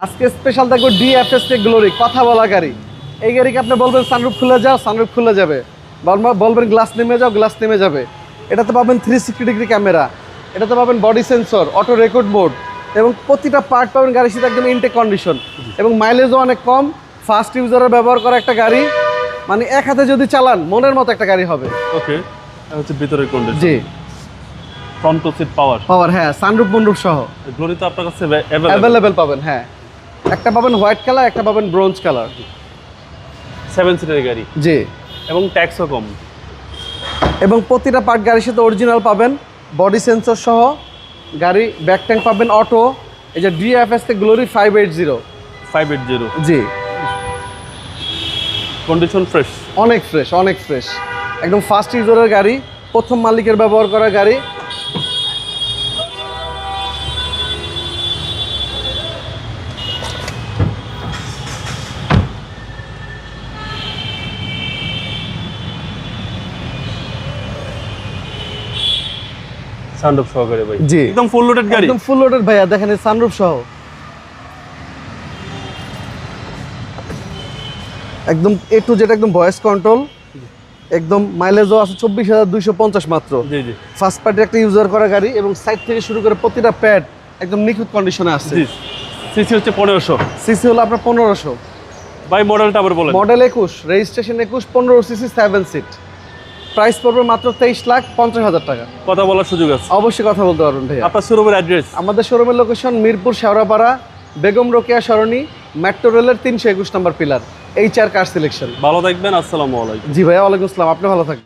আজকে স্পেশাল দেখো DFS glory কথা বলা গাড়ি। এই গাড়িকে আপনি বলবেন সানরুফ খুলে যাও, সানরুফ খুলে যাবে। বলবেন গ্লাস নেমে যাও, গ্লাস নেমে যাবে। এটাতে পাবেন 360 ডিগ্রি ক্যামেরা, এটাতে পাবেন body sensor, auto record mode এবং প্রতিটা পার্ট পাবেন গাড়ির সাথে একদম ইনটেক কন্ডিশন এবং মাইলেজও অনেক কম। ফাস্ট ইউজারের ব্যবহার করা একটা গাড়ি, মানে এক হাতে যদি চালান মনের মতো একটা গাড়ি হবে। ওকে, হচ্ছে ভিতরের condition. G, front to seat পাওয়ার হ্যাঁ, সানরুফ মনরুফ সহ গ্লোরি তো আপনার কাছে অ্যাভেলেবেল পাবেন। হ্যাঁ, একটা পাবেন হোয়াইট কালার, একটা পাবেন ব্রোঞ্জ কালার। 7 সিটের গাড়ি জি, এবং ট্যাক্সও কম। এবং প্রতিটা পার্ট গাড়ির সাথে অরিজিনাল পাবেন, বডি সেন্সর সহ। গাড়ি ব্যাক ট্যাঙ্ক পাবেন অটো। এই যে ডিএফএস গ্লোরি 580। জি, কন্ডিশন ফ্রেশ, অনেক ফ্রেশ, অনেক ফ্রেশ, একদম ফার্স্ট ইউজারের গাড়ি, প্রথম মালিকের ব্যবহার করা গাড়ি। সানরুফ সহকারে ভাই। জি, একদম ফুল লোডেড গাড়ি, একদম ফুল লোডেড ভাইয়া। দেখেন সানরুফ সহ একদম এ টু জেড, একদম ভয়েস কন্ট্রোল, একদম মাইলেজও আছে 24,250 মাত্র। জি জি। ফার্স্ট পার্টি একটা ইউজার করা গাড়ি এবং সাইড থেকে শুরু করে প্রতিটা প্যাড একদম নিখুঁত কন্ডিশনে আছে। জি, সিসি হচ্ছে 1500। সিসি হলো আপনার 1500। ভাই মডেলটা আবার বলেন। Model 21, registration 21, 15 CC 7 seat. Price পড়বে মাত্র 23,50,000 টাকা। কথা বলার সুযোগ আছে, অবশ্যই কথা বলতে পারবেন ভাইয়া। আপনার শোরুমের অ্যাড্রেস? আমাদের শোরুমের লোকেশন মিরপুর শেওড়াপাড়া, বেগম রোকেয়া সরণি, মেট্রো রেলের 321 নম্বর পিলার, HR কার সিলেকশন। ভালো থাকবেন, আসসালামু আলাইকুম। জি ভাইয়া, ওয়ালাইকুম আসসালাম। আপনি ভালো থাকবেন।